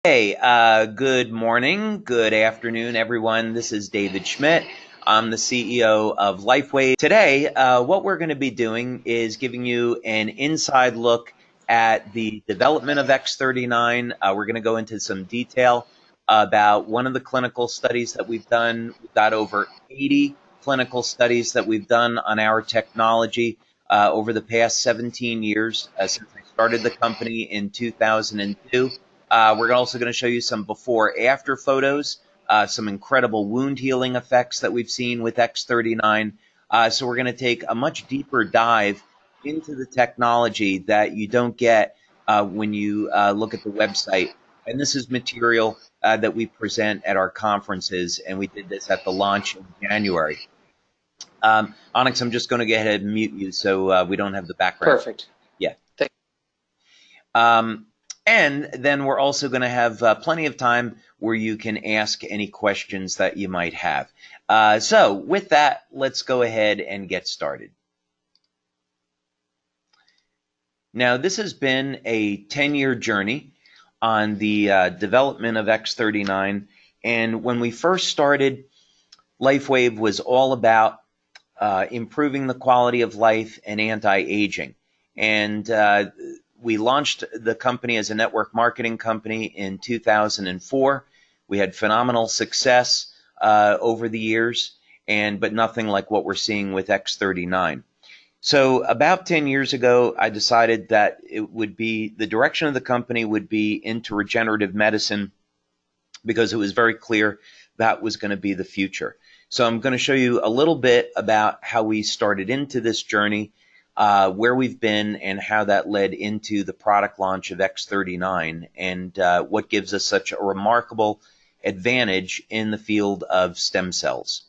Hey, good morning, good afternoon, everyone. This is David Schmidt. I'm the CEO of LifeWave. Today, what we're going to be doing is giving you an inside look at the development of X39. We're going to go into some detail about one of the clinical studies that we've done. We've got over 80 clinical studies that we've done on our technology over the past 17 years since I started the company in 2002. We're also going to show you some before-after photos, some incredible wound healing effects that we've seen with X39. So we're going to take a much deeper dive into the technology that you don't get when you look at the website. And this is material that we present at our conferences, and we did this at the launch in January. Onyx, I'm just going to go ahead and mute you so we don't have the background. Perfect. Yeah. Thank And then we're also going to have plenty of time where you can ask any questions that you might have. So with that, let's go ahead and get started. Now, this has been a 10-year journey on the development of X39. And when we first started, LifeWave was all about improving the quality of life and anti-aging. And we launched the company as a network marketing company in 2004. We had phenomenal success over the years, but nothing like what we're seeing with X39. So about 10 years ago, I decided that it would be the direction of the company would be into regenerative medicine because it was very clear that was going to be the future. So I'm going to show you a little bit about how we started into this journey, where we've been, and how that led into the product launch of X39, and what gives us such a remarkable advantage in the field of stem cells.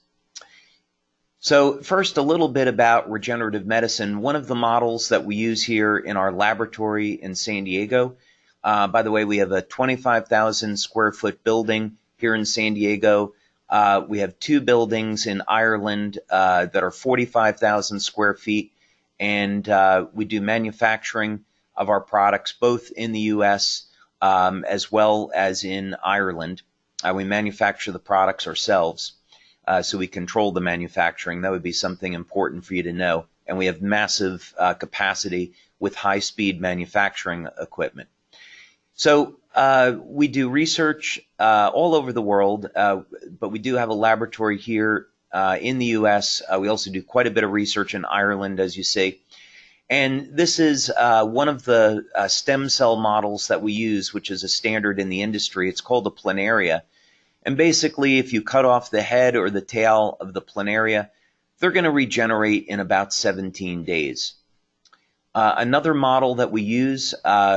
So first, a little bit about regenerative medicine. One of the models that we use here in our laboratory in San Diego, by the way, we have a 25,000 square foot building here in San Diego. We have two buildings in Ireland that are 45,000 square feet, and we do manufacturing of our products both in the U.S. As well as in Ireland. We manufacture the products ourselves, so we control the manufacturing. That would be something important for you to know. And we have massive capacity with high-speed manufacturing equipment. So we do research all over the world, but we do have a laboratory here in the U.S. We also do quite a bit of research in Ireland, as you see. And this is one of the stem cell models that we use, which is a standard in the industry. It's called a planaria. And basically, if you cut off the head or the tail of the planaria, they're going to regenerate in about 17 days. Another model that we use,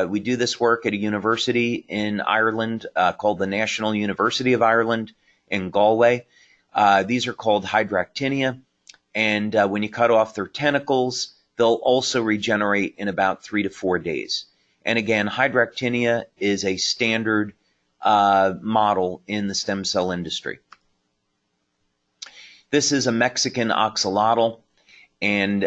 we do this work at a university in Ireland called the National University of Ireland in Galway. These are called hydractinia, and when you cut off their tentacles, they'll also regenerate in about 3 to 4 days. And again, hydractinia is a standard model in the stem cell industry. This is a Mexican axolotl, and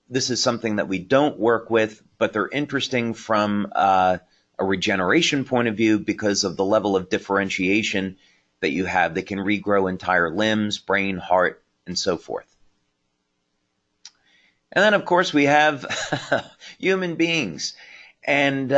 this is something that we don't work with, but they're interesting from a regeneration point of view because of the level of differentiation that you have. They can regrow entire limbs, brain, heart, and so forth. And then, of course, we have human beings. And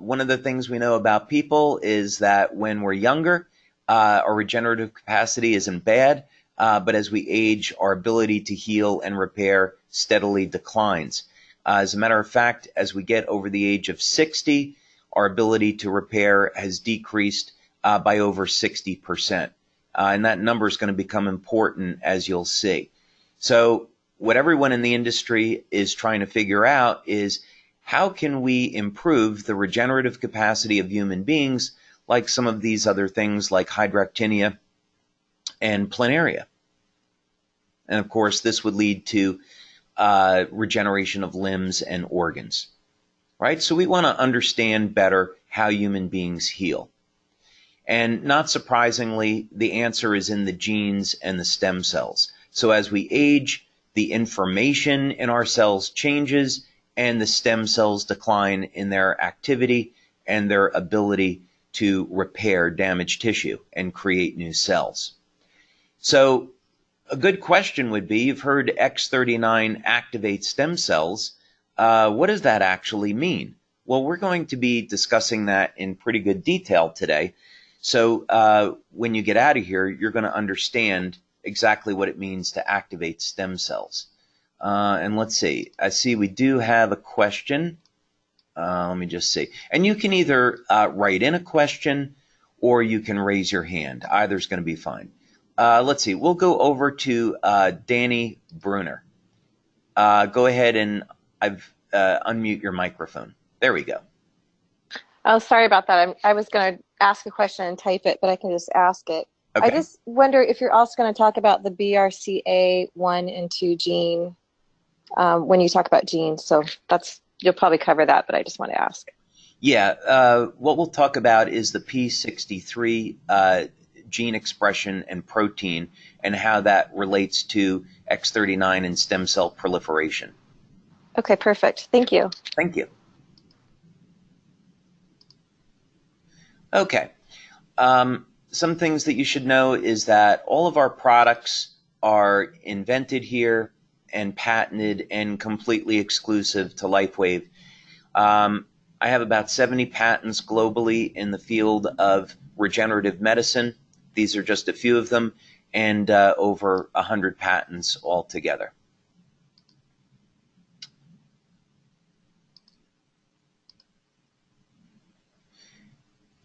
one of the things we know about people is that when we're younger, our regenerative capacity isn't bad, but as we age, our ability to heal and repair steadily declines. As a matter of fact, as we get over the age of 60, our ability to repair has decreased by over 60%. And that number is going to become important, as you'll see. So what everyone in the industry is trying to figure out is how can we improve the regenerative capacity of human beings, like some of these other things like hydractinia and planaria. And of course, this would lead to regeneration of limbs and organs, right? So we want to understand better how human beings heal. And not surprisingly, the answer is in the genes and the stem cells. So as we age, the information in our cells changes, and the stem cells decline in their activity and their ability to repair damaged tissue and create new cells. So a good question would be, you've heard X39 activates stem cells. What does that actually mean? Well, we're going to be discussing that in pretty good detail today. So when you get out of here, you're going to understand exactly what it means to activate stem cells. And let's see. I see we do have a question. Let me just see. And you can either write in a question or you can raise your hand. Either's going to be fine. Let's see. We'll go over to Danny Bruner. Go ahead and unmute your microphone. There we go. Oh, sorry about that. I was going to ask a question and type it, but I can just ask it. Okay. I just wonder if you're also going to talk about the BRCA1 and 2 gene when you talk about genes. So you'll probably cover that, but I just want to ask. Yeah. What we'll talk about is the P63 gene expression and protein and how that relates to X39 and stem cell proliferation. Okay, perfect. Thank you. Thank you. Okay. Some things that you should know is that all of our products are invented here and patented and completely exclusive to LifeWave. I have about 70 patents globally in the field of regenerative medicine. These are just a few of them, and over 100 patents altogether.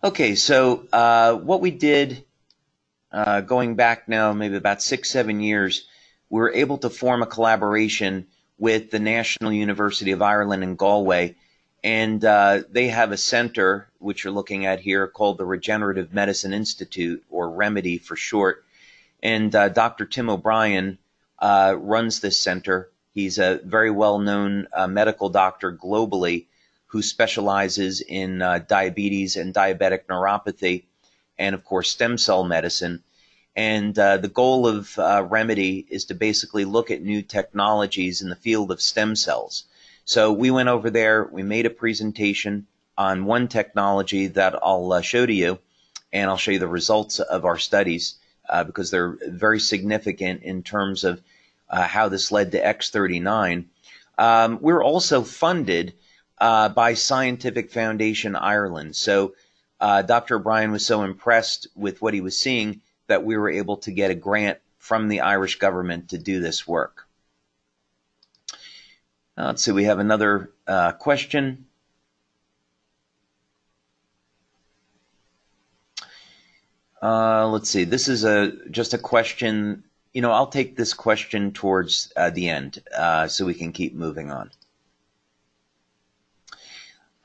Okay, so what we did going back now maybe about 6-7 years, we were able to form a collaboration with the National University of Ireland in Galway, and they have a center, which you're looking at here, called the Regenerative Medicine Institute, or REMEDY for short. And Dr. Tim O'Brien runs this center. He's a very well-known medical doctor globally who specializes in diabetes and diabetic neuropathy, and of course stem cell medicine. And the goal of REMEDY is to basically look at new technologies in the field of stem cells. So we went over there, we made a presentation on one technology that I'll show to you, and I'll show you the results of our studies because they're very significant in terms of how this led to X39. We're also funded by Scientific Foundation Ireland. So Dr. O'Brien was so impressed with what he was seeing that we were able to get a grant from the Irish government to do this work. Let's see, we have another question. Let's see, this is just a question. You know, I'll take this question towards the end so we can keep moving on.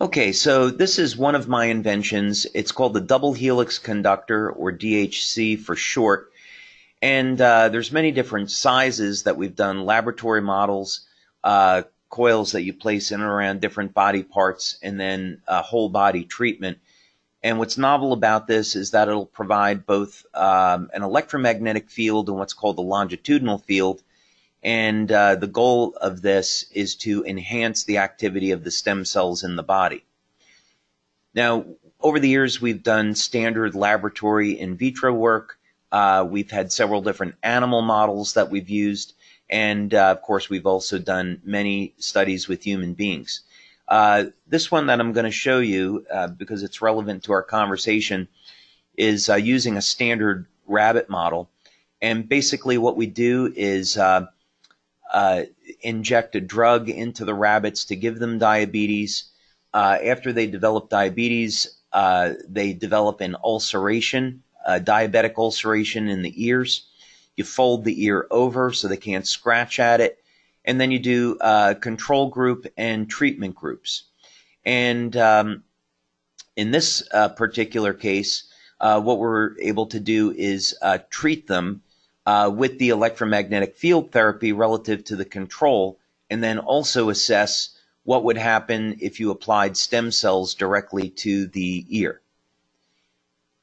Okay, so this is one of my inventions. It's called the double helix conductor, or DHC for short. And there's many different sizes that we've done, laboratory models, coils that you place in and around different body parts, and then whole body treatment. And what's novel about this is that it'll provide both an electromagnetic field and what's called the longitudinal field. And the goal of this is to enhance the activity of the stem cells in the body. Now, over the years, we've done standard laboratory in vitro work. We've had several different animal models that we've used. And, of course, we've also done many studies with human beings. This one that I'm going to show you, because it's relevant to our conversation, is using a standard rabbit model. And basically what we do is inject a drug into the rabbits to give them diabetes. After they develop diabetes, they develop an ulceration, diabetic ulceration in the ears. You fold the ear over so they can't scratch at it. And then you do control group and treatment groups. And in this particular case, what we're able to do is treat them with the electromagnetic field therapy relative to the control, and then also assess what would happen if you applied stem cells directly to the ear.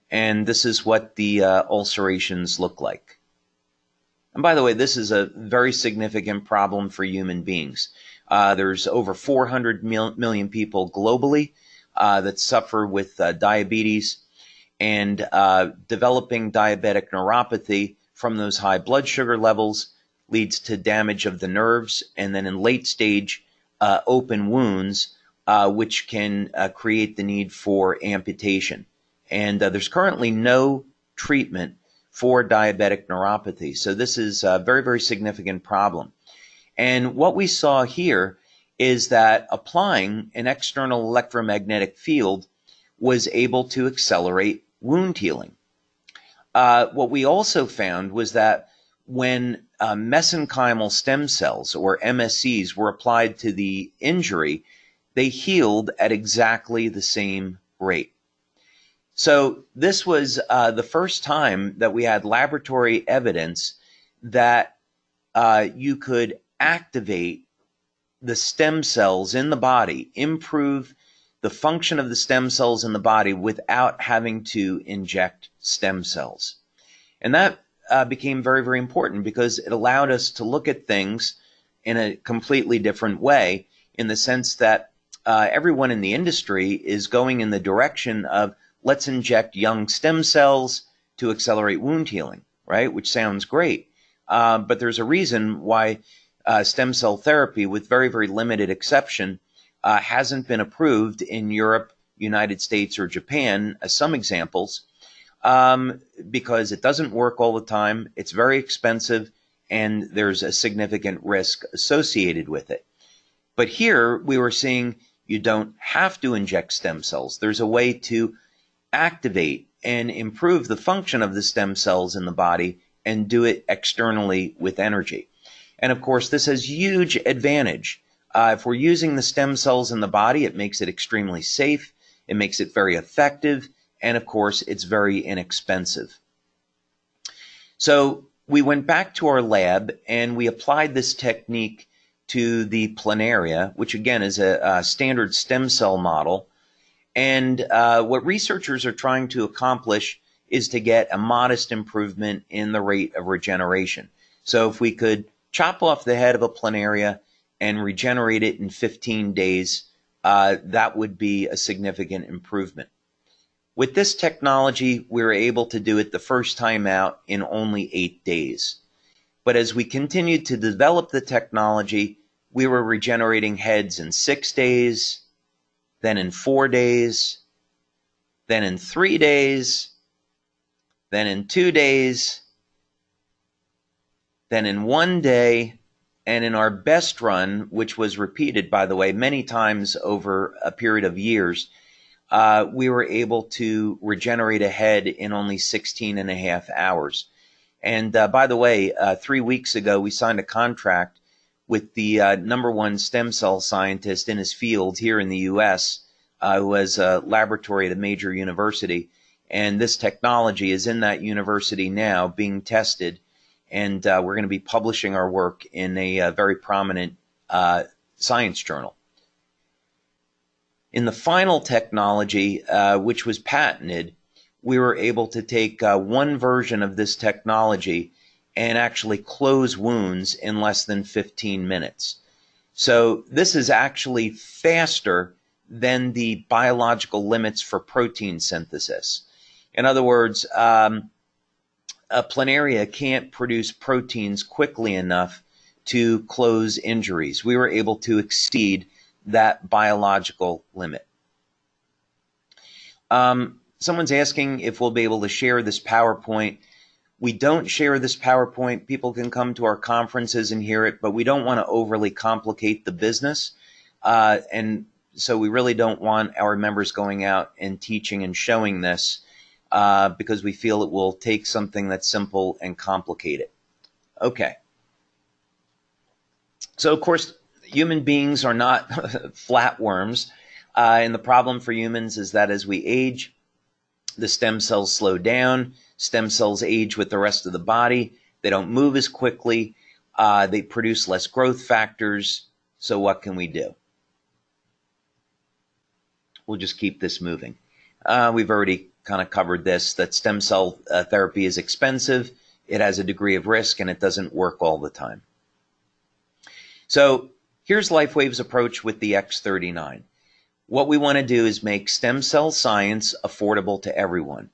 And this is what the ulcerations look like. And by the way, this is a very significant problem for human beings. There's over 400 million people globally that suffer with diabetes. and developing diabetic neuropathy from those high blood sugar levels leads to damage of the nerves, and then in late stage open wounds, which can create the need for amputation. And there's currently no treatment for diabetic neuropathy. So this is a very, very significant problem. And what we saw here is that applying an external electromagnetic field was able to accelerate wound healing. What we also found was that when mesenchymal stem cells, or MSCs, were applied to the injury, they healed at exactly the same rate. So this was the first time that we had laboratory evidence that you could activate the stem cells in the body, improve the function of the stem cells in the body without having to inject stem cells. And that became very, very important because it allowed us to look at things in a completely different way, in the sense that everyone in the industry is going in the direction of let's inject young stem cells to accelerate wound healing, right? Which sounds great. But there's a reason why stem cell therapy, with very, very limited exception, hasn't been approved in Europe, United States, or Japan, as some examples, because it doesn't work all the time, it's very expensive, and there's a significant risk associated with it. But here we were seeing you don't have to inject stem cells. There's a way to activate and improve the function of the stem cells in the body and do it externally with energy. And of course, this has huge advantage. If we're using the stem cells in the body, it makes it extremely safe, it makes it very effective, and of course, it's very inexpensive. So we went back to our lab and we applied this technique to the planaria, which again is a standard stem cell model. And what researchers are trying to accomplish is to get a modest improvement in the rate of regeneration. So if we could chop off the head of a planaria and regenerate it in 15 days, that would be a significant improvement. With this technology, we were able to do it the first time out in only 8 days. But as we continued to develop the technology, we were regenerating heads in 6 days, then in 4 days, then in 3 days, then in 2 days, then in 1 day, and in our best run, which was repeated, by the way, many times over a period of years, we were able to regenerate a head in only 16.5 hours. And by the way, 3 weeks ago, we signed a contract with the #1 stem cell scientist in his field here in the U.S., who has a laboratory at a major university. And this technology is in that university now being tested. And we're going to be publishing our work in a very prominent science journal. In the final technology, which was patented, we were able to take one version of this technology and actually close wounds in less than 15 minutes. So this is actually faster than the biological limits for protein synthesis. In other words, a planaria can't produce proteins quickly enough to close injuries. We were able to exceed that biological limit. Someone's asking if we'll be able to share this PowerPoint. We don't share this PowerPoint. People can come to our conferences and hear it, but we don't want to overly complicate the business. And so we really don't want our members going out and teaching and showing this, because we feel it will take something that's simple and complicate it. Okay. So, of course, human beings are not flatworms. And the problem for humans is that as we age, the stem cells slow down. Stem cells age with the rest of the body. They don't move as quickly. They produce less growth factors. So what can we do? We'll just keep this moving. We've already kind of covered this, that stem cell therapy is expensive, it has a degree of risk, and it doesn't work all the time. So here's LifeWave's approach with the X39. What we want to do is make stem cell science affordable to everyone.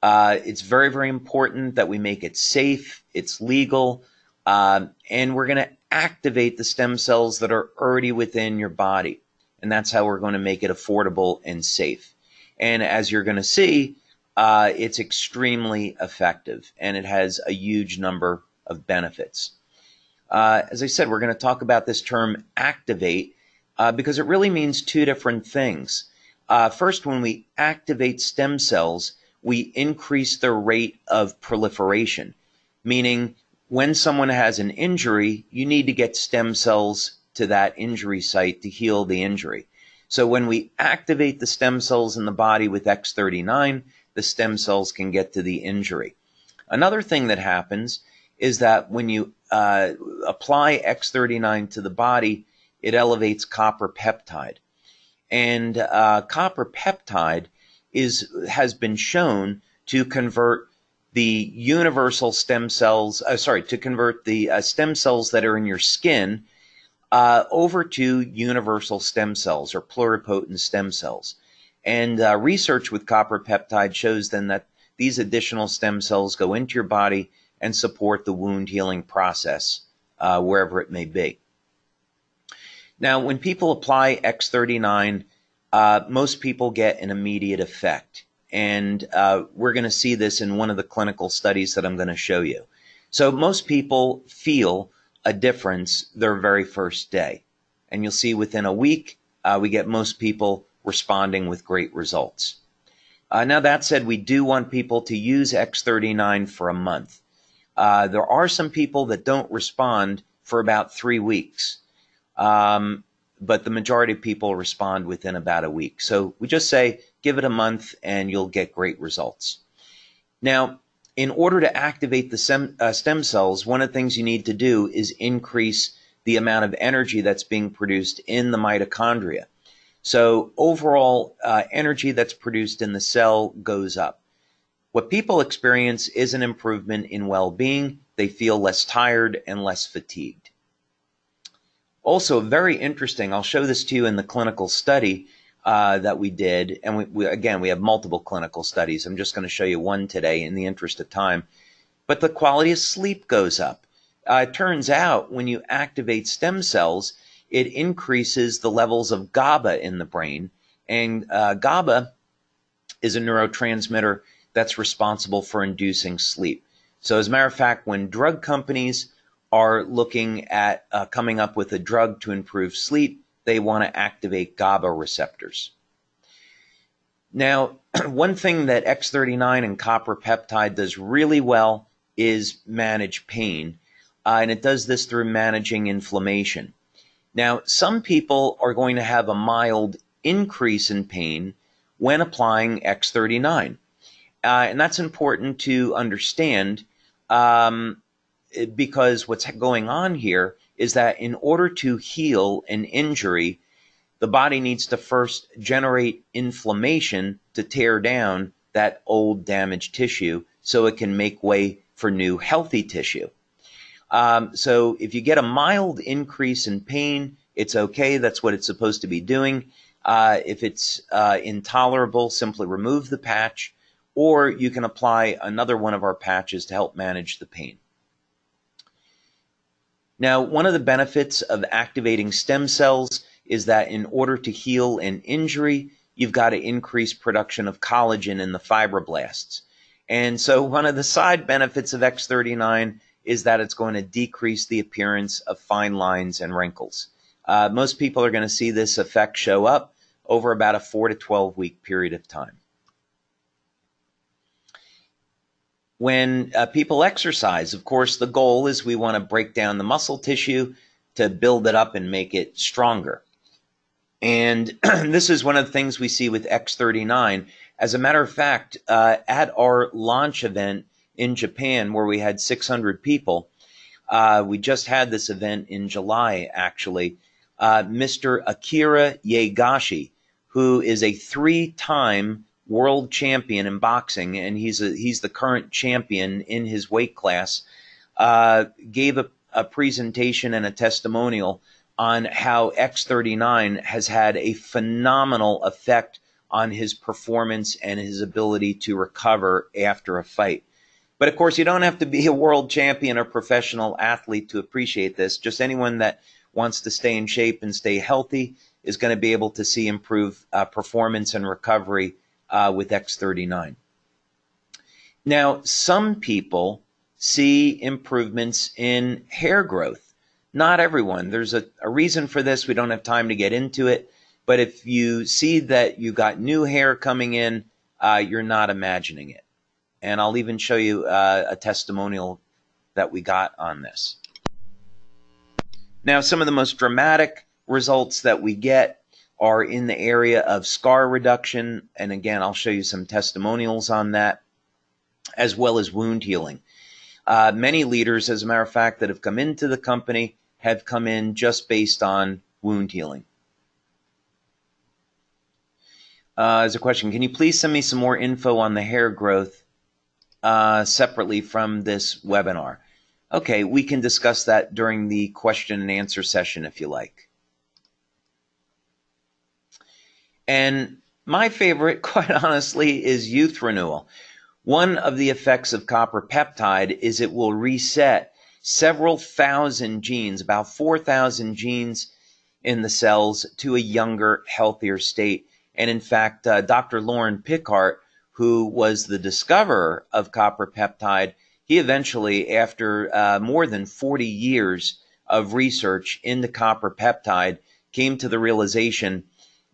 It's very, very important that we make it safe, it's legal, and we're going to activate the stem cells that are already within your body. And that's how we're going to make it affordable and safe. And as you're going to see, it's extremely effective, and it has a huge number of benefits. As I said, we're going to talk about this term activate because it really means two different things. First, when we activate stem cells, we increase their rate of proliferation, meaning when someone has an injury, you need to get stem cells to that injury site to heal the injury. So when we activate the stem cells in the body with X39, the stem cells can get to the injury. Another thing that happens is that when you apply X39 to the body, it elevates copper peptide. And copper peptide has been shown to convert the universal stem cells, to convert the stem cells that are in your skin over to universal stem cells or pluripotent stem cells. And research with copper peptide shows then that these additional stem cells go into your body and support the wound healing process wherever it may be. Now, when people apply X39, most people get an immediate effect. And we're going to see this in one of the clinical studies that I'm going to show you. So most people feel a difference their very first day. And you'll see within a week, we get most people responding with great results. Now, that said, we do want people to use X39 for a month. There are some people that don't respond for about 3 weeks. But the majority of people respond within about a week. So we just say, give it a month and you'll get great results. Now, in order to activate the stem cells, one of the things you need to do is increase the amount of energy that's being produced in the mitochondria. So overall energy that's produced in the cell goes up. What people experience is an improvement in well-being. They feel less tired and less fatigued. Also, very interesting, I'll show this to you in the clinical study that we did. And we have multiple clinical studies. I'm just going to show you one today in the interest of time. But the quality of sleep goes up. It turns out when you activate stem cells, it increases the levels of GABA in the brain. And GABA is a neurotransmitter that's responsible for inducing sleep. So as a matter of fact, when drug companies are looking at coming up with a drug to improve sleep, they want to activate GABA receptors. Now, one thing that X39 and copper peptide does really well is manage pain, and it does this through managing inflammation. Now, some people are going to have a mild increase in pain when applying X39, and that's important to understand because what's going on here is that in order to heal an injury, the body needs to first generate inflammation to tear down that old damaged tissue so it can make way for new healthy tissue. So if you get a mild increase in pain, it's okay. That's what it's supposed to be doing. If it's intolerable, simply remove the patch, or you can apply another one of our patches to help manage the pain. Now, one of the benefits of activating stem cells is that in order to heal an injury, you've got to increase production of collagen in the fibroblasts. And so one of the side benefits of X39 is that it's going to decrease the appearance of fine lines and wrinkles. Most people are going to see this effect show up over about a 4 to 12 week period of time. When people exercise, of course, the goal is we want to break down the muscle tissue to build it up and make it stronger. And this is one of the things we see with X39. As a matter of fact, at our launch event in Japan, where we had 600 people, we just had this event in July, actually, Mr. Akira Yegashi, who is a 3-time world champion in boxing, and he's the current champion in his weight class, gave a presentation and a testimonial on how X39 has had a phenomenal effect on his performance and his ability to recover after a fight. But of course, you don't have to be a world champion or professional athlete to appreciate this. Just anyone that wants to stay in shape and stay healthy is going to be able to see improved performance and recovery with X39. Now, some people see improvements in hair growth. Not everyone. There's a reason for this. We don't have time to get into it. But if you see that you got new hair coming in, you're not imagining it. And I'll even show you a testimonial that we got on this. Now, some of the most dramatic results that we get are in the area of scar reduction. And again, I'll show you some testimonials on that, as well as wound healing. Many leaders, as a matter of fact, that have come into the company have come in just based on wound healing. There's a question. Can you please send me some more info on the hair growth separately from this webinar? Okay, we can discuss that during the question and answer session if you like. And my favorite, quite honestly, is youth renewal. One of the effects of copper peptide is it will reset several thousand genes, about 4,000 genes in the cells, to a younger, healthier state. And in fact, Dr. Lauren Pickart, who was the discoverer of copper peptide, he eventually, after more than 40 years of research into copper peptide, came to the realization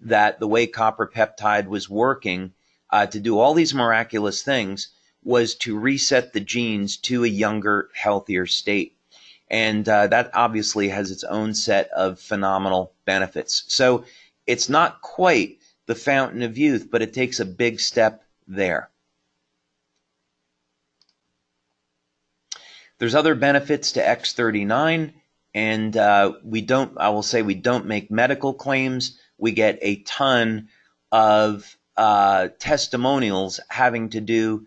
that the way copper peptide was working to do all these miraculous things was to reset the genes to a younger, healthier state. And that obviously has its own set of phenomenal benefits. So it's not quite the fountain of youth, but it takes a big step there. There's other benefits to X39, and I will say we don't make medical claims. We get a ton of testimonials having to do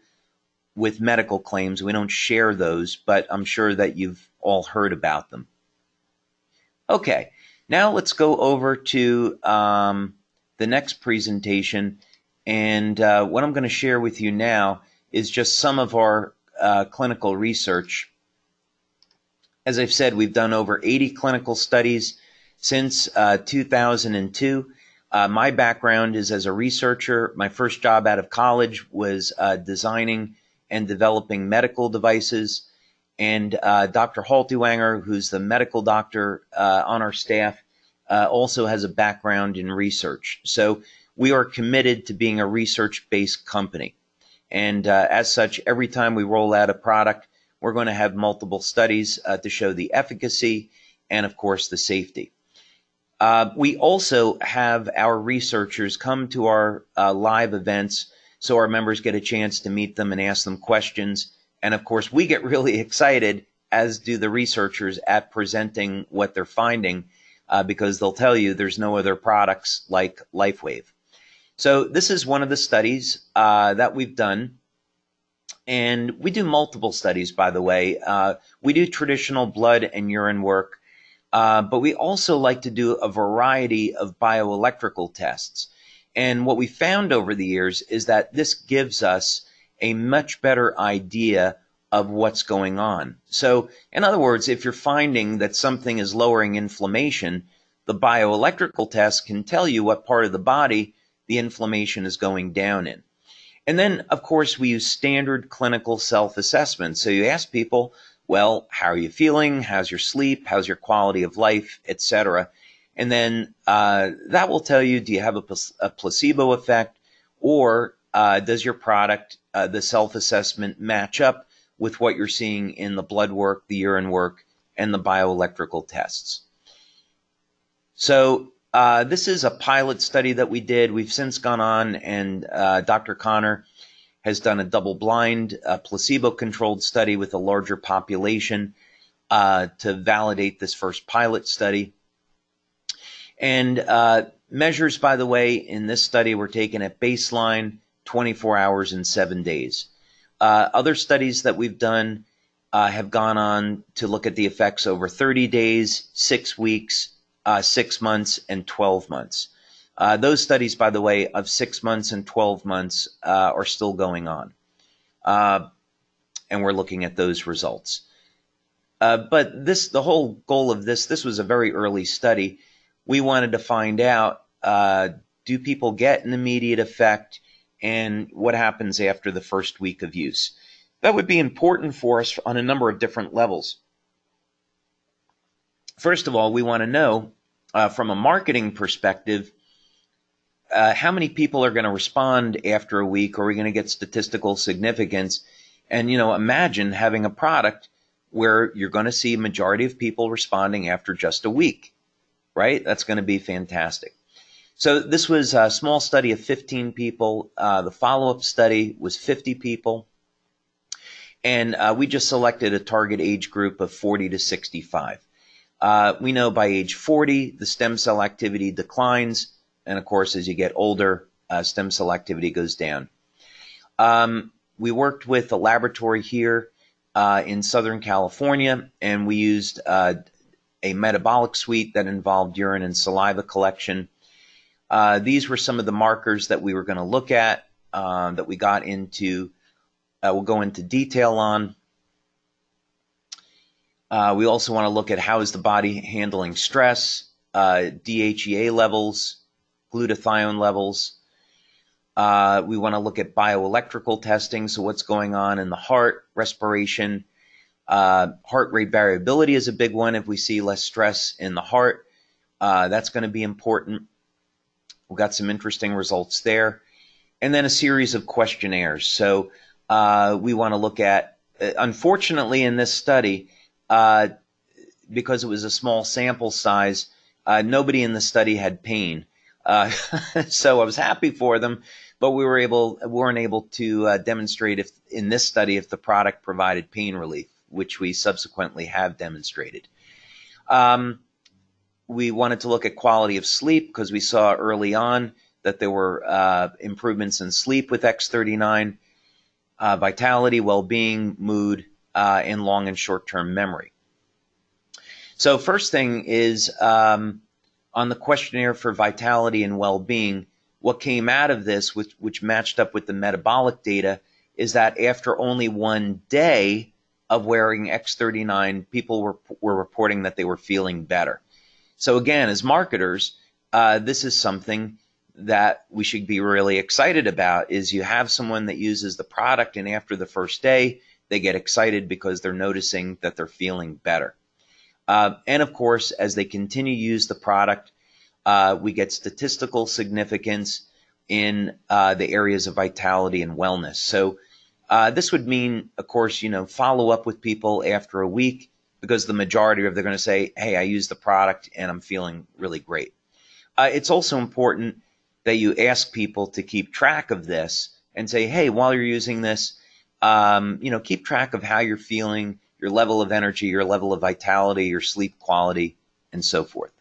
with medical claims. We don't share those, but I'm sure that you've all heard about them. Okay, now let's go over to the next presentation, and what I'm going to share with you now is just some of our clinical research. As I've said, we've done over 80 clinical studies since 2002. My background is as a researcher. My first job out of college was designing and developing medical devices. And Dr. Haltiwanger, who's the medical doctor on our staff, also has a background in research. So we are committed to being a research-based company. And as such, every time we roll out a product, we're going to have multiple studies to show the efficacy and, of course, the safety. We also have our researchers come to our live events so our members get a chance to meet them and ask them questions. And, of course, we get really excited, as do the researchers, at presenting what they're finding because they'll tell you there's no other products like LifeWave. So this is one of the studies that we've done. And we do multiple studies, by the way. We do traditional blood and urine work, but we also like to do a variety of bioelectrical tests. And what we found over the years is that this gives us a much better idea of what's going on. So, in other words, if you're finding that something is lowering inflammation, the bioelectrical test can tell you what part of the body the inflammation is going down in. And then, of course, we use standard clinical self-assessment. So you ask people, well, how are you feeling? How's your sleep? How's your quality of life, etc.? And then that will tell you, do you have a placebo effect, or does your product, the self-assessment, match up with what you're seeing in the blood work, the urine work, and the bioelectrical tests? So this is a pilot study that we did. We've since gone on, and Dr. Connor has done a double-blind, placebo-controlled study with a larger population to validate this first pilot study. And measures, by the way, in this study were taken at baseline, 24 hours, and 7 days. Other studies that we've done have gone on to look at the effects over 30 days, 6 weeks, 6 months, and 12 months. Those studies, by the way, of 6 months and 12 months are still going on. And we're looking at those results. But the whole goal of this was a very early study. We wanted to find out, do people get an immediate effect, and what happens after the first week of use? That would be important for us on a number of different levels. First of all, we want to know, from a marketing perspective, how many people are going to respond after a week? Are we going to get statistical significance? And, imagine having a product where you're going to see a majority of people responding after just a week, right? That's going to be fantastic. So this was a small study of 15 people. The follow-up study was 50 people. And we just selected a target age group of 40 to 65. We know by age 40, the stem cell activity declines. And of course, as you get older, stem cell activity goes down. We worked with a laboratory here in Southern California, and we used a metabolic suite that involved urine and saliva collection. These were some of the markers that we were going to look at, that we got into, we'll go into detail on. We also want to look at how is the body handling stress, DHEA levels, glutathione levels. We want to look at bioelectrical testing, so what's going on in the heart, respiration. Heart rate variability is a big one. If we see less stress in the heart, that's going to be important. We've got some interesting results there. And then a series of questionnaires. So we want to look at, unfortunately in this study, because it was a small sample size, nobody in the study had pain. So I was happy for them, but we weren't able to demonstrate in this study if the product provided pain relief, which we subsequently have demonstrated. We wanted to look at quality of sleep because we saw early on that there were improvements in sleep with X39, vitality, well-being, mood, and long and short-term memory. So first thing is, on the questionnaire for vitality and well-being, what came out of this, which matched up with the metabolic data, is that after only 1 day of wearing X39, people were reporting that they were feeling better. So again, as marketers, this is something that we should be really excited about, is you have someone that uses the product, and after the first day, they get excited because they're noticing that they're feeling better. And of course, as they continue to use the product, we get statistical significance in the areas of vitality and wellness. So this would mean, of course, follow up with people after a week, because the majority of them are going to say, hey, I used the product and I'm feeling really great. It's also important that you ask people to keep track of this and say, hey, while you're using this, keep track of how you're feeling, your level of energy, your level of vitality, your sleep quality, and so forth.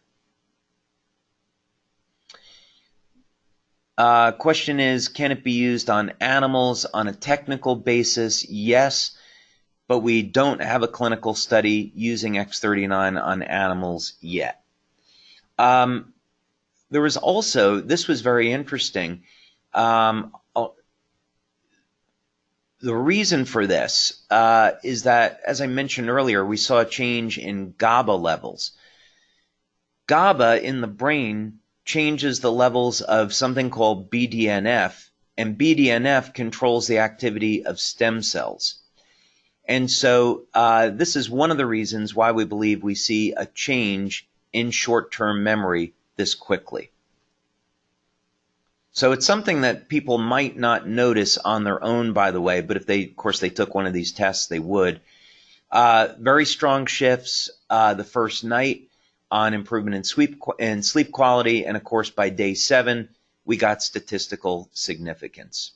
Question is, can it be used on animals on a technical basis? Yes, but we don't have a clinical study using X39 on animals yet. There was also, this was very interesting, the reason for this is that, as I mentioned earlier, we saw a change in GABA levels. GABA in the brain changes the levels of something called BDNF, and BDNF controls the activity of stem cells. And so this is one of the reasons why we believe we see a change in short-term memory this quickly. So it's something that people might not notice on their own, by the way, but if they, of course, they took one of these tests, they would. Very strong shifts the first night on improvement in sleep quality, and of course, by day 7, we got statistical significance.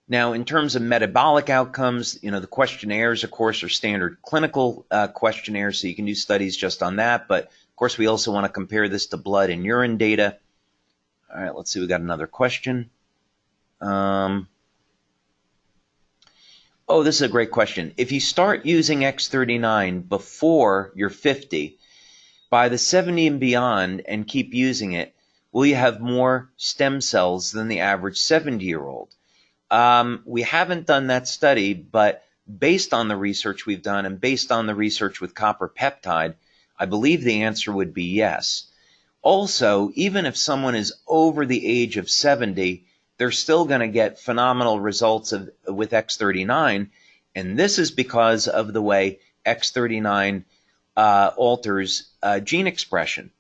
Now, in terms of metabolic outcomes, the questionnaires, of course, are standard clinical questionnaires, so you can do studies just on that. But, of course, we also want to compare this to blood and urine data. All right, let's see. We got another question. Oh, this is a great question. If you start using X39 before you're 50, By the 70 and beyond and keep using it, will you have more stem cells than the average 70-year-old? We haven't done that study, but based on the research we've done and based on the research with copper peptide, I believe the answer would be yes. Also, even if someone is over the age of 70, they're still going to get phenomenal results with X39, and this is because of the way X39 alters gene expression.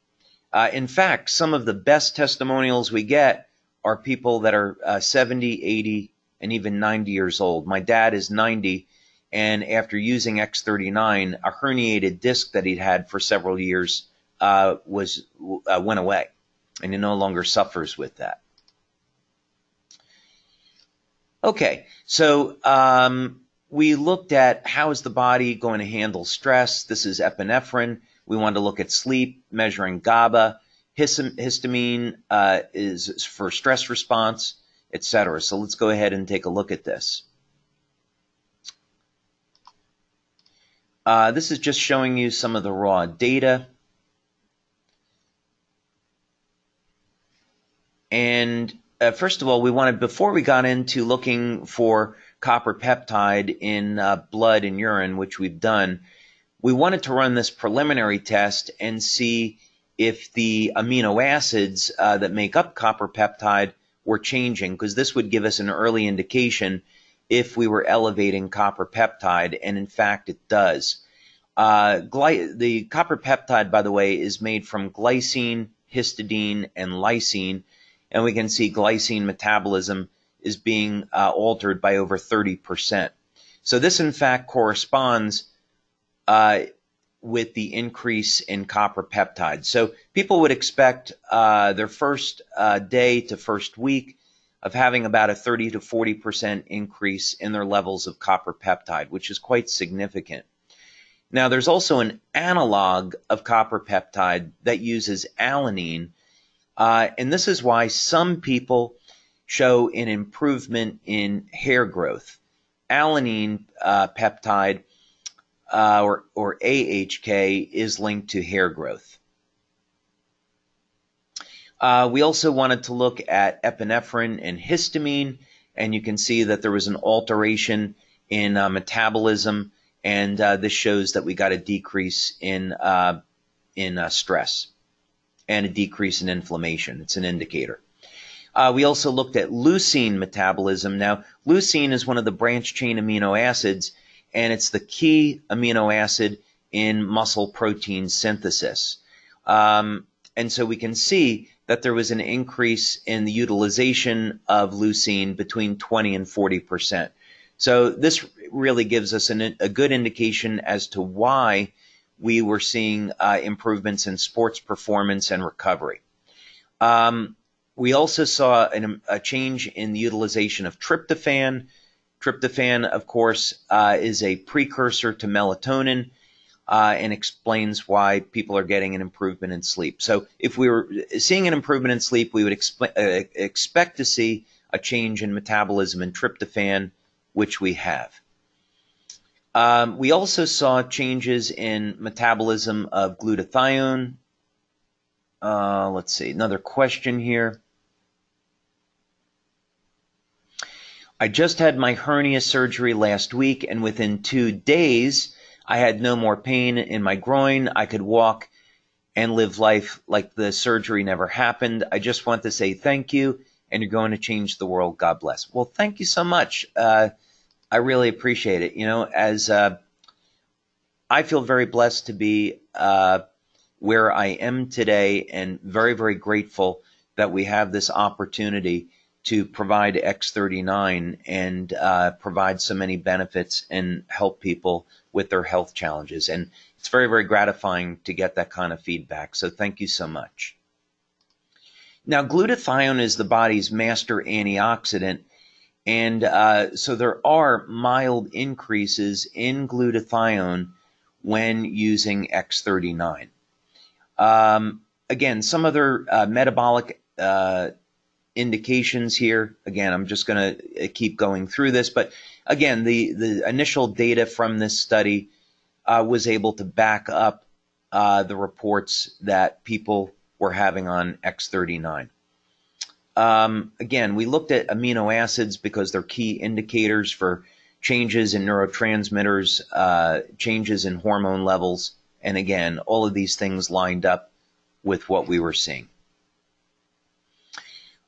In fact, some of the best testimonials we get are people that are 70, 80, and even 90 years old. My dad is 90, and after using X39, a herniated disc that he'd had for several years went away, and he no longer suffers with that. Okay, so we looked at how is the body going to handle stress. This is epinephrine. We wanted to look at sleep, measuring GABA. Histamine is for stress response, etc. So let's go ahead and take a look at this. This is just showing you some of the raw data. And first of all, we wanted, before we got into looking for copper peptide in blood and urine, which we've done, we wanted to run this preliminary test and see if the amino acids that make up copper peptide were changing, because this would give us an early indication if we were elevating copper peptide, and in fact it does. The copper peptide, by the way, is made from glycine, histidine, and lysine, and we can see glycine metabolism is being altered by over 30%. So this, in fact, corresponds with the increase in copper peptide. So people would expect their first day to first week of having about a 30 to 40% increase in their levels of copper peptide, which is quite significant. Now, there's also an analog of copper peptide that uses alanine, and this is why some people show an improvement in hair growth. Alanine peptide, or AHK, is linked to hair growth. We also wanted to look at epinephrine and histamine, and you can see that there was an alteration in metabolism, and this shows that we got a decrease in stress and a decrease in inflammation. It's an indicator. We also looked at leucine metabolism. Now, leucine is one of the branched chain amino acids, and it's the key amino acid in muscle protein synthesis. And so we can see that there was an increase in the utilization of leucine between 20 and 40%. So this really gives us a good indication as to why we were seeing improvements in sports performance and recovery. We also saw a change in the utilization of tryptophan. Tryptophan, of course, is a precursor to melatonin and explains why people are getting an improvement in sleep. So if we were seeing an improvement in sleep, we would expect to see a change in metabolism in tryptophan, which we have. We also saw changes in metabolism of glutathione. Let's see, another question here. I just had my hernia surgery last week, and within 2 days, I had no more pain in my groin. I could walk and live life like the surgery never happened. I just want to say thank you, and you're going to change the world. God bless. Well, thank you so much. I really appreciate it. You know, as I feel very blessed to be where I am today, and very, very grateful that we have this opportunity to provide X39 and provide so many benefits and help people with their health challenges. And it's very, very gratifying to get that kind of feedback. So thank you so much. Now, glutathione is the body's master antioxidant. And so there are mild increases in glutathione when using X39. Again, some other metabolic indications here. Again, I'm just going to keep going through this, but again, the initial data from this study was able to back up the reports that people were having on X39. Again, we looked at amino acids because they're key indicators for changes in neurotransmitters, changes in hormone levels, and again, all of these things lined up with what we were seeing.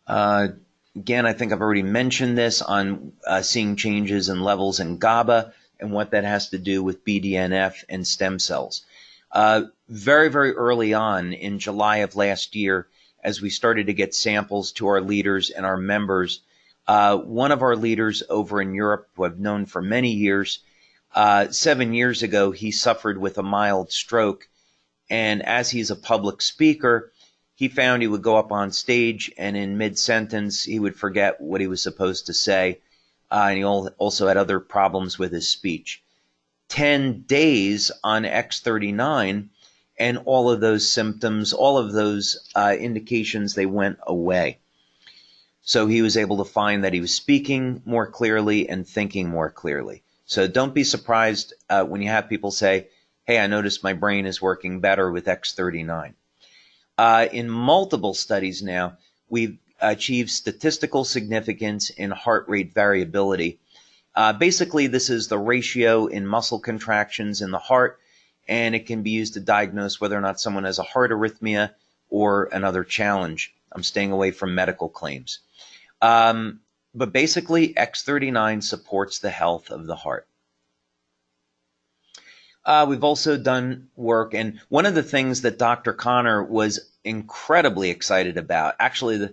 Again, I think I've already mentioned this on seeing changes in levels in GABA and what that has to do with BDNF and stem cells. Very, very early on in July of last year, as we started to get samples to our leaders and our members, one of our leaders over in Europe, who I've known for many years, 7 years ago, he suffered with a mild stroke. And as he's a public speaker, he found he would go up on stage and in mid-sentence, he would forget what he was supposed to say. And he also had other problems with his speech. 10 days on X39, and all of those symptoms, all of those indications, they went away. So he was able to find that he was speaking more clearly and thinking more clearly. So don't be surprised when you have people say, hey, I noticed my brain is working better with X39. In multiple studies now, we've achieved statistical significance in heart rate variability. Basically, this is the ratio in muscle contractions in the heart, and it can be used to diagnose whether or not someone has a heart arrhythmia or another challenge. I'm staying away from medical claims. But basically, X39 supports the health of the heart. We've also done work, and one of the things that Dr. Connor was incredibly excited about, actually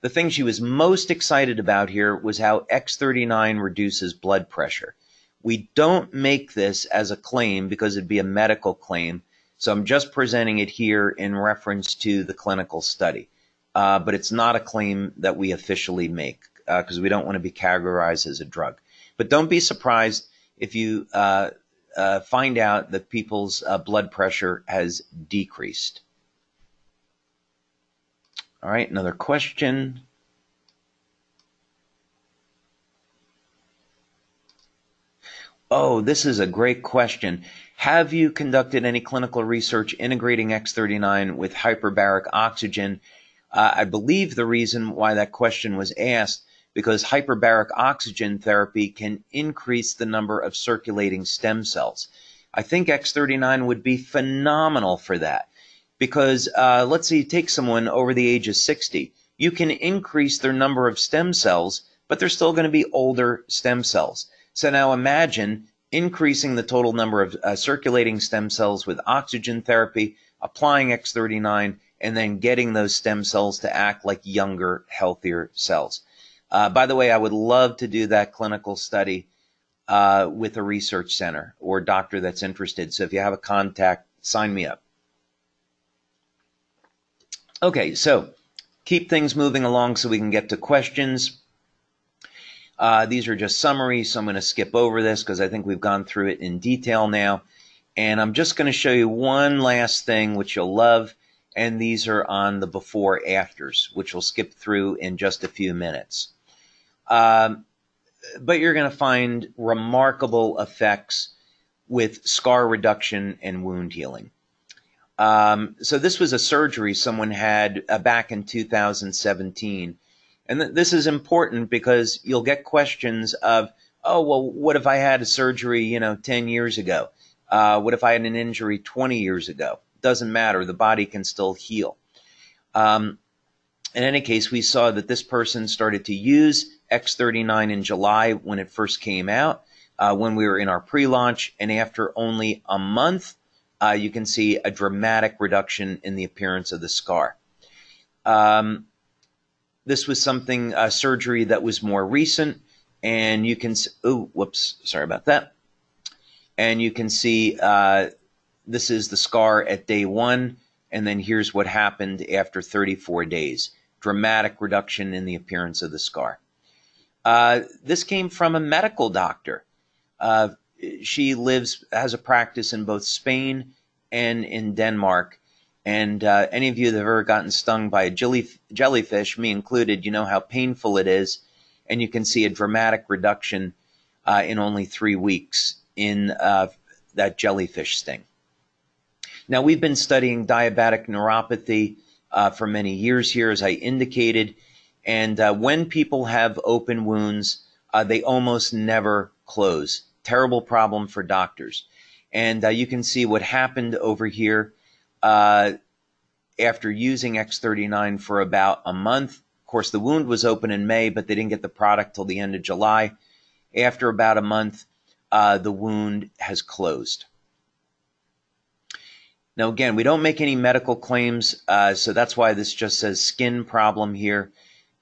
the thing she was most excited about here was how X39 reduces blood pressure. We don't make this as a claim because it'd be a medical claim, so I'm just presenting it here in reference to the clinical study. But it's not a claim that we officially make because we don't want to be categorized as a drug. But don't be surprised if you find out that people's blood pressure has decreased. All right, another question. Oh, this is a great question. Have you conducted any clinical research integrating X39 with hyperbaric oxygen? I believe the reason why that question was asked because hyperbaric oxygen therapy can increase the number of circulating stem cells. I think X39 would be phenomenal for that because let's say you take someone over the age of 60, you can increase their number of stem cells, but they're still going to be older stem cells. So now imagine increasing the total number of circulating stem cells with oxygen therapy, applying X39, and then getting those stem cells to act like younger, healthier cells. By the way, I would love to do that clinical study with a research center or doctor that's interested. So if you have a contact, sign me up. Okay, so keep things moving along so we can get to questions. These are just summaries, so I'm going to skip over this because I think we've gone through it in detail now. And I'm just going to show you one last thing which you'll love, and these are on the before-afters, which we'll skip through in just a few minutes. But you're going to find remarkable effects with scar reduction and wound healing. So this was a surgery someone had back in 2017. And this is important because you'll get questions of, oh, well, what if I had a surgery, 10 years ago? What if I had an injury 20 years ago? Doesn't matter. The body can still heal. In any case, we saw that this person started to use X39 in July when it first came out, when we were in our pre-launch. And after only a month, you can see a dramatic reduction in the appearance of the scar. This was something, surgery that was more recent, and you can, sorry about that. And you can see this is the scar at day 1, and then here's what happened after 34 days. Dramatic reduction in the appearance of the scar. This came from a medical doctor. She has a practice in both Spain and in Denmark. And any of you that have ever gotten stung by a jellyfish, me included, you know how painful it is. And you can see a dramatic reduction in only 3 weeks in that jellyfish sting. Now, we've been studying diabetic neuropathy for many years here, as I indicated, and when people have open wounds, they almost never close. Terrible problem for doctors. And you can see what happened over here after using X39 for about a month. Of course, the wound was open in May, but they didn't get the product till the end of July. After about a month, the wound has closed. Now, again, we don't make any medical claims, so that's why this just says skin problem here.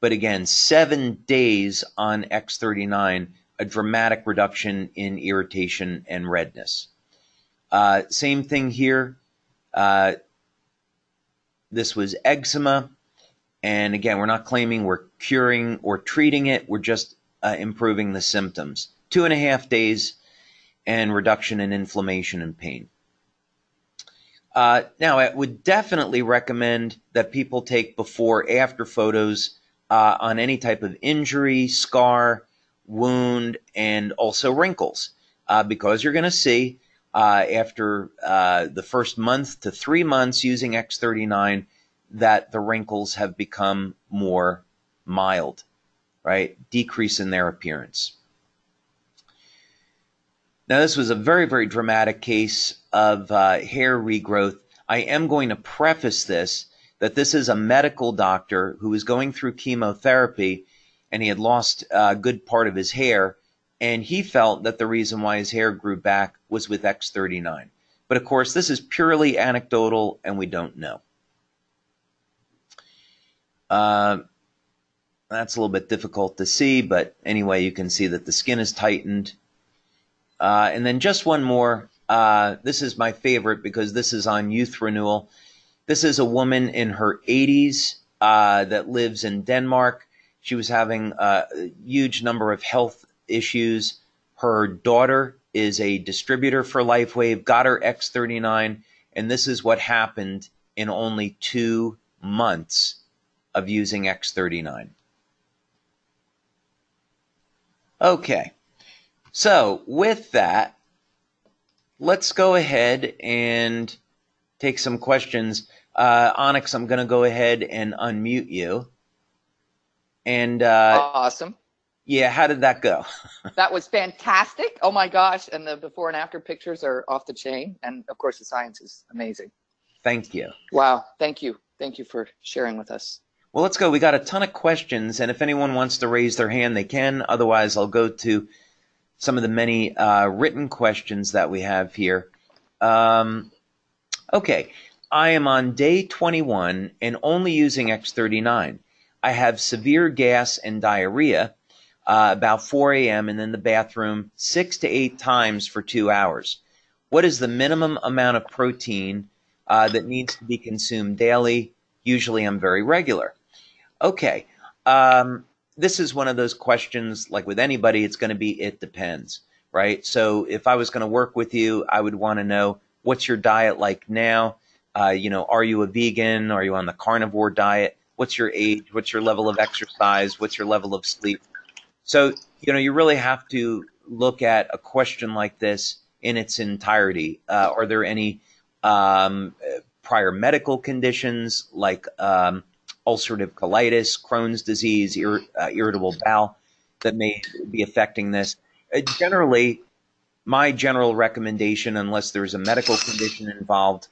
But again, 7 days on X39, a dramatic reduction in irritation and redness. Same thing here. This was eczema. And again, we're not claiming we're curing or treating it. We're just improving the symptoms. 2.5 days and reduction in inflammation and pain. Now, I would definitely recommend that people take before-after photos on any type of injury, scar, wound, and also wrinkles, because you're going to see after the first month to 3 months using X39 that the wrinkles have become more mild, right? Decrease in their appearance. Now, this was a very, very dramatic case of hair regrowth. I am going to preface this that this is a medical doctor who was going through chemotherapy, and he had lost a good part of his hair, and he felt that the reason why his hair grew back was with X39. But of course, this is purely anecdotal, and we don't know. That's a little bit difficult to see, but anyway, you can see that the skin is tightened. And then just one more. This is my favorite because this is on youth renewal. This is a woman in her 80s that lives in Denmark. She was having a huge number of health issues. Her daughter is a distributor for LifeWave, got her X39, and this is what happened in only 2 months of using X39. Okay. So with that, let's go ahead and take some questions. Onyx, I'm going to go ahead and unmute you. And awesome. Yeah, how did that go? That was fantastic. Oh my gosh. And the before and after pictures are off the chain. And of course, the science is amazing. Thank you. Wow. Thank you. Thank you for sharing with us. Well, let's go. We got a ton of questions. And if anyone wants to raise their hand, they can. Otherwise, I'll go to some of the many written questions that we have here. Okay, I am on day 21 and only using X39. I have severe gas and diarrhea about 4 a.m. and in the bathroom 6 to 8 times for 2 hours. What is the minimum amount of protein that needs to be consumed daily? Usually I'm very regular. Okay. This is one of those questions, like with anybody, it's going to be, it depends, right? So if I was going to work with you, I would want to know, what's your diet like now? You know, are you a vegan? Are you on the carnivore diet? What's your age? What's your level of exercise? What's your level of sleep? So, you know, you really have to look at a question like this in its entirety. Are there any prior medical conditions like ulcerative colitis, Crohn's disease, irritable bowel that may be affecting this? Generally, my general recommendation, unless there's a medical condition involved,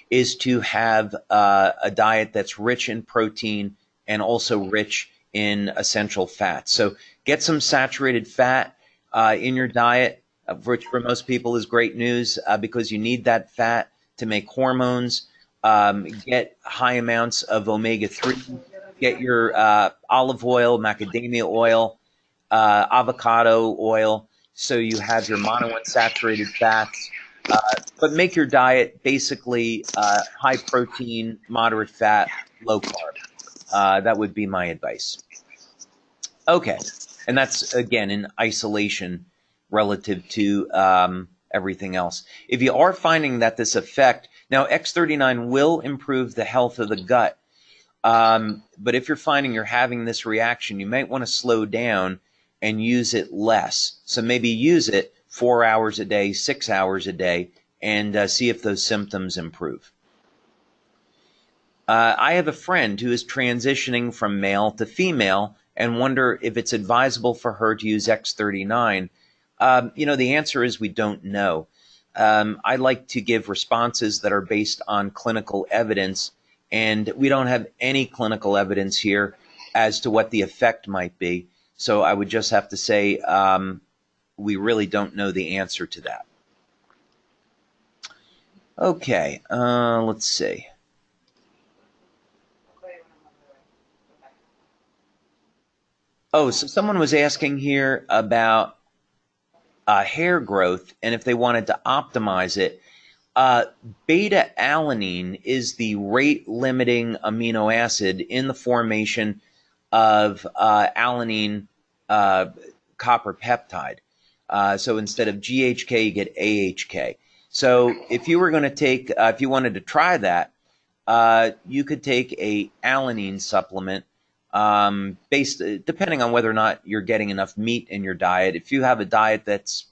is to have a diet that's rich in protein and also rich in essential fats. So get some saturated fat in your diet, which for most people is great news because you need that fat to make hormones. Get high amounts of omega-3, get your olive oil, macadamia oil, avocado oil, so you have your monounsaturated fats. But make your diet basically high protein, moderate fat, low carb. That would be my advice. Okay, and that's, again, in isolation relative to everything else. If you are finding that this effect, now X39 will improve the health of the gut, but if you're finding you're having this reaction, you might want to slow down and use it less. So maybe use it 4 hours a day, 6 hours a day, and see if those symptoms improve. I have a friend who is transitioning from male to female and wonder if it's advisable for her to use X39. The answer is we don't know. I like to give responses that are based on clinical evidence, and we don't have any clinical evidence here as to what the effect might be. So I would just have to say we really don't know the answer to that. Okay, let's see. Oh, so someone was asking here about hair growth and if they wanted to optimize it. Beta-alanine is the rate-limiting amino acid in the formation of alanine copper peptide. So instead of GHK, you get AHK. So if you were going to take, if you wanted to try that, you could take a alanine supplement based, depending on whether or not you're getting enough meat in your diet. If you have a diet that's,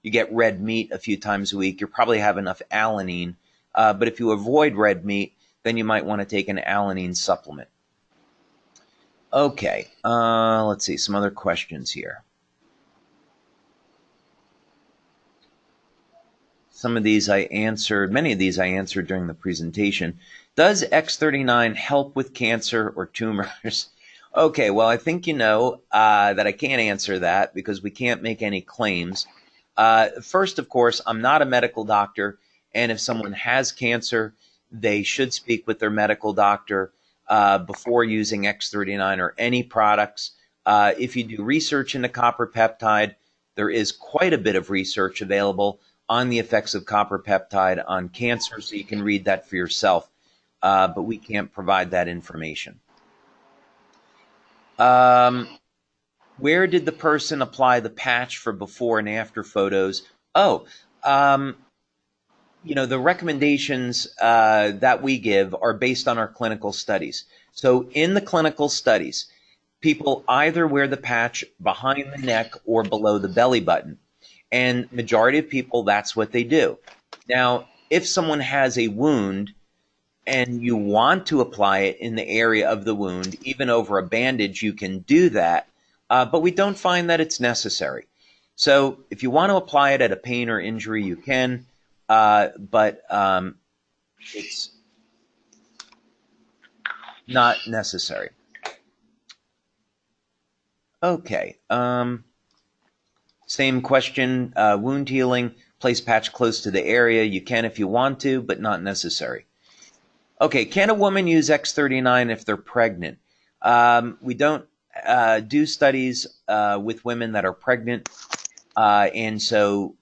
you get red meat a few times a week, you probably have enough alanine. But if you avoid red meat, then you might want to take an alanine supplement. Okay, let's see, some other questions here. Some of these I answered, many of these I answered during the presentation. Does X39 help with cancer or tumors? Okay, well, I think you know that I can't answer that because we can't make any claims. First, of course, I'm not a medical doctor, and if someone has cancer, they should speak with their medical doctor before using X39 or any products. If you do research into copper peptide, there is quite a bit of research available on the effects of copper peptide on cancer, so you can read that for yourself, but we can't provide that information. Where did the person apply the patch for before and after photos? Oh, the recommendations that we give are based on our clinical studies. So in the clinical studies, people either wear the patch behind the neck or below the belly button. And majority of people, that's what they do. Now, if someone has a wound and you want to apply it in the area of the wound, even over a bandage, you can do that. But we don't find that it's necessary. So if you want to apply it at a pain or injury, you can, but it's not necessary. Okay. Same question, wound healing, place patch close to the area. You can if you want to, but not necessary. Okay, can a woman use X39 if they're pregnant? We don't do studies with women that are pregnant, and so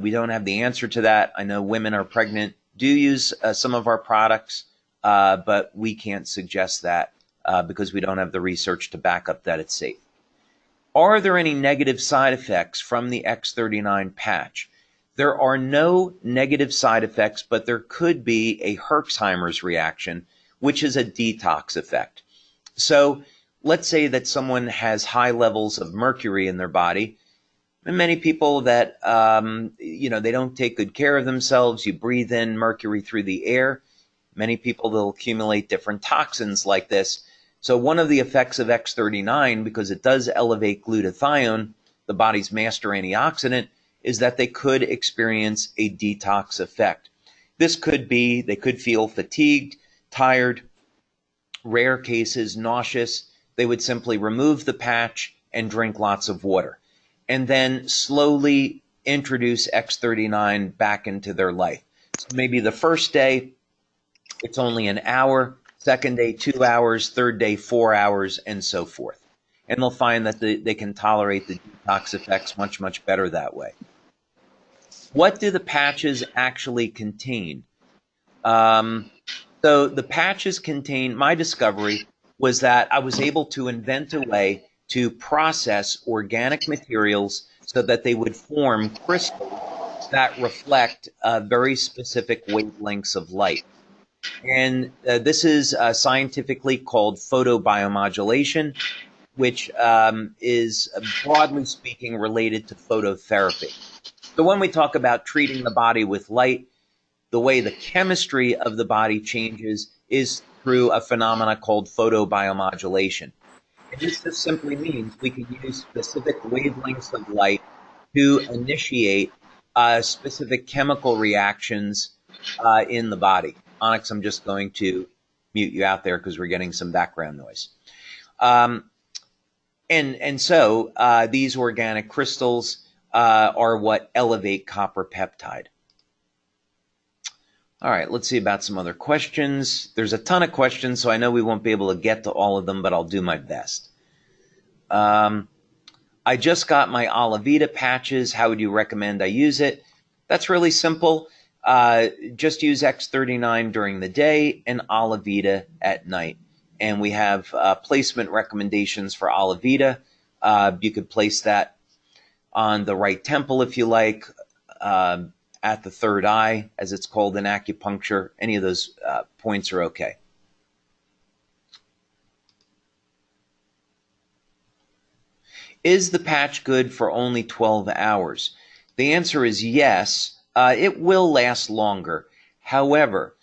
we don't have the answer to that. I know women are pregnant do use some of our products, but we can't suggest that because we don't have the research to back up that it's safe. Are there any negative side effects from the X39 patch? There are no negative side effects, but there could be a Herxheimer's reaction, which is a detox effect. So let's say that someone has high levels of mercury in their body. And many people that, they don't take good care of themselves. You breathe in mercury through the air. Many people will accumulate different toxins like this. So one of the effects of X39, because it does elevate glutathione, the body's master antioxidant, is that they could experience a detox effect. This could be, they could feel fatigued, tired, rare cases, nauseous. They would simply remove the patch and drink lots of water, and then slowly introduce X39 back into their life. So maybe the first day, it's only an hour, second day, 2 hours, third day, 4 hours, and so forth. And they'll find that they can tolerate the detox effects much, much better that way. What do the patches actually contain? So the patches contain, my discovery was that I was able to invent a way to process organic materials so that they would form crystals that reflect very specific wavelengths of light. And this is scientifically called photobiomodulation, which is broadly speaking related to phototherapy. So when we talk about treating the body with light, the way the chemistry of the body changes is through a phenomena called photobiomodulation. And this just simply means we can use specific wavelengths of light to initiate specific chemical reactions in the body. Onyx, I'm just going to mute you out there because we're getting some background noise. So these organic crystals are what elevate copper peptide. All right, let's see about some other questions. There's a ton of questions, so I know we won't be able to get to all of them, but I'll do my best. I just got my Alavita patches. How would you recommend I use it? That's really simple. Just use X39 during the day and Alavita at night. And we have placement recommendations for Alavita. You could place that on the right temple if you like, at the third eye, as it's called in acupuncture. Any of those points are okay. Is the patch good for only 12 hours? The answer is yes. It will last longer. However,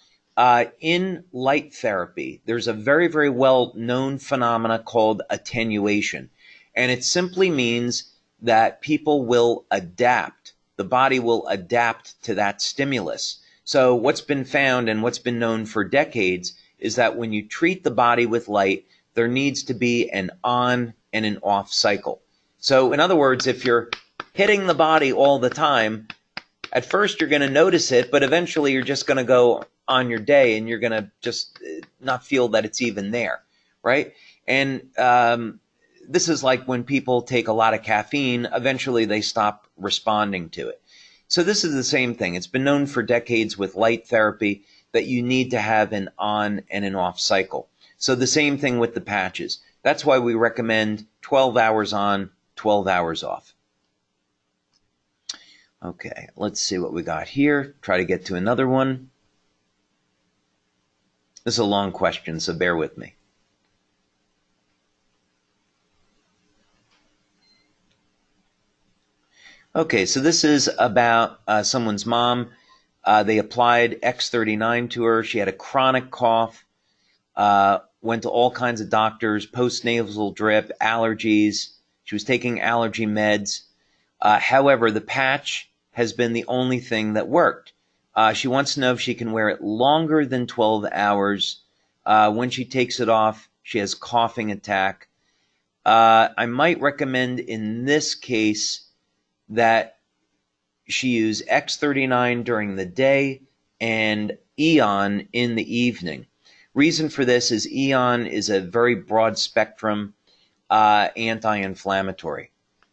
in light therapy, there's a very, very well-known phenomena called attenuation. And it simply means that people will adapt. The body will adapt to that stimulus. So what's been found and what's been known for decades is that when you treat the body with light, there needs to be an on and an off cycle. So in other words, if you're hitting the body all the time, at first you're going to notice it, but eventually you're just going to go on your day and you're going to just not feel that it's even there, right? And this is like when people take a lot of caffeine, eventually they stop responding to it. So this is the same thing. It's been known for decades with light therapy that you need to have an on and an off cycle. So the same thing with the patches. That's why we recommend 12 hours on, 12 hours off. Okay, let's see what we got here. Try to get to another one. This is a long question, so bear with me. Okay, so this is about someone's mom. They applied X39 to her. She had a chronic cough, went to all kinds of doctors, post-nasal drip, allergies. She was taking allergy meds. However, the patch has been the only thing that worked. She wants to know if she can wear it longer than 12 hours. When she takes it off, she has coughing attack. I might recommend in this case that she use X39 during the day and Eon in the evening. Reason for this is Eon is a very broad spectrum anti-inflammatory.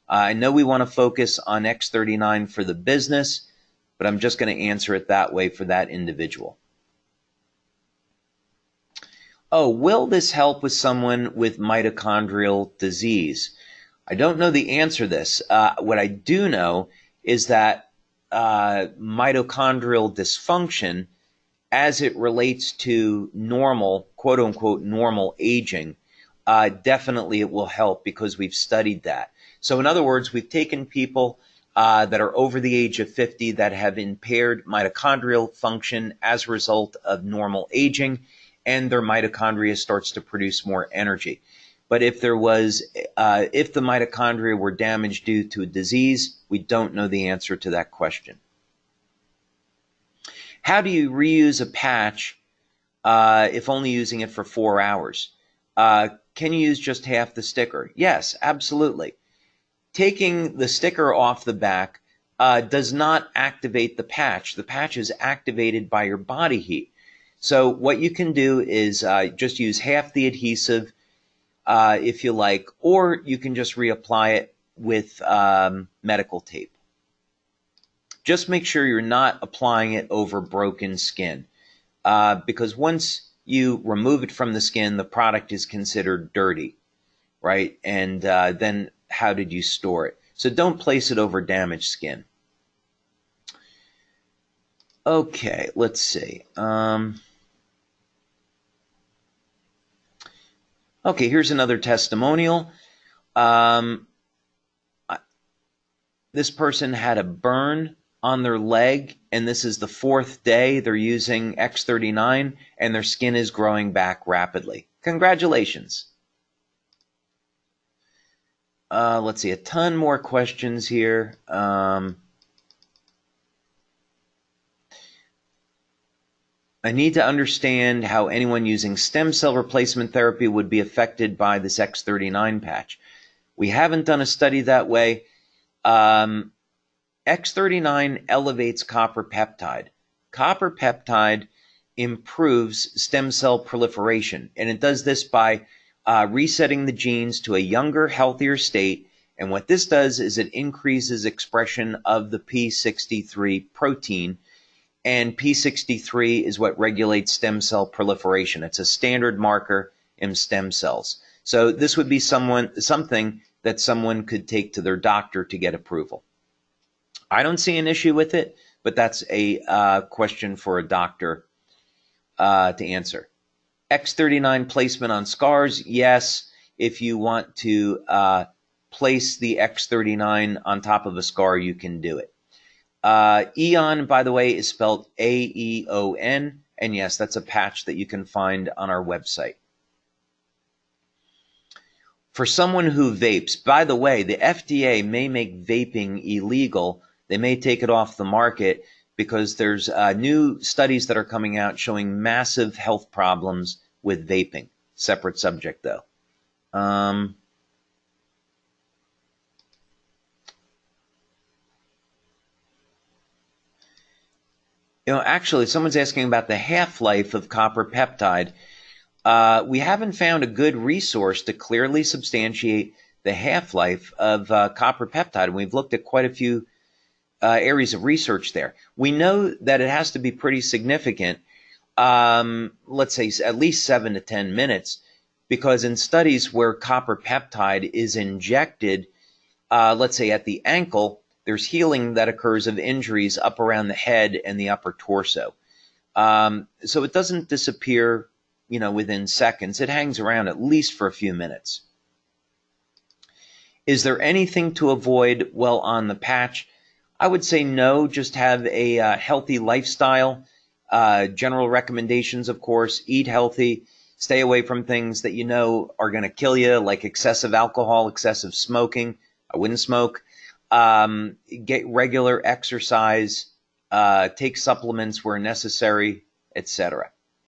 I know we want to focus on X39 for the business, but I'm just going to answer it that way for that individual. Oh, will this help with someone with mitochondrial disease? I don't know the answer to this. What I do know is that mitochondrial dysfunction, as it relates to normal, quote unquote, normal aging, definitely it will help because we've studied that. So in other words, we've taken people that are over the age of 50 that have impaired mitochondrial function as a result of normal aging, and their mitochondria starts to produce more energy. But if there was, if the mitochondria were damaged due to a disease, we don't know the answer to that question. How do you reuse a patch if only using it for 4 hours? Can you use just half the sticker? Yes, absolutely. Taking the sticker off the back does not activate the patch. The patch is activated by your body heat. So what you can do is just use half the adhesive if you like, or you can just reapply it with medical tape. Just make sure you're not applying it over broken skin because once you remove it from the skin, the product is considered dirty, right? And then how did you store it? So don't place it over damaged skin. Okay, let's see. Okay, here's another testimonial. This person had a burn on their leg, and this is the 4th day they're using X39, and their skin is growing back rapidly. Congratulations. Let's see, a ton more questions here. I need to understand how anyone using stem cell replacement therapy would be affected by this X39 patch. We haven't done a study that way. X39 elevates copper peptide. Copper peptide improves stem cell proliferation, and it does this by resetting the genes to a younger, healthier state. And what this does is it increases expression of the P63 protein, and P63 is what regulates stem cell proliferation. It's a standard marker in stem cells. So this would be something that someone could take to their doctor to get approval. I don't see an issue with it, but that's a question for a doctor to answer. X39 placement on scars, yes. If you want to place the X39 on top of a scar, you can do it. Eon, by the way, is spelled A-E-O-N, and yes, that's a patch that you can find on our website. For someone who vapes, by the way, the FDA may make vaping illegal. They may take it off the market because there's new studies that are coming out showing massive health problems with vaping. Separate subject, though. Actually, someone's asking about the half-life of copper peptide. We haven't found a good resource to clearly substantiate the half-life of copper peptide. We've looked at quite a few areas of research there. We know that it has to be pretty significant, let's say at least 7 to 10 minutes, because in studies where copper peptide is injected, let's say at the ankle, there's healing that occurs of injuries up around the head and the upper torso. So it doesn't disappear, within seconds. It hangs around at least for a few minutes. Is there anything to avoid while on the patch? I would say no, just have a healthy lifestyle. General recommendations, of course, eat healthy, stay away from things that you know are going to kill you, like excessive alcohol, excessive smoking. I wouldn't smoke. Get regular exercise, take supplements where necessary, etc.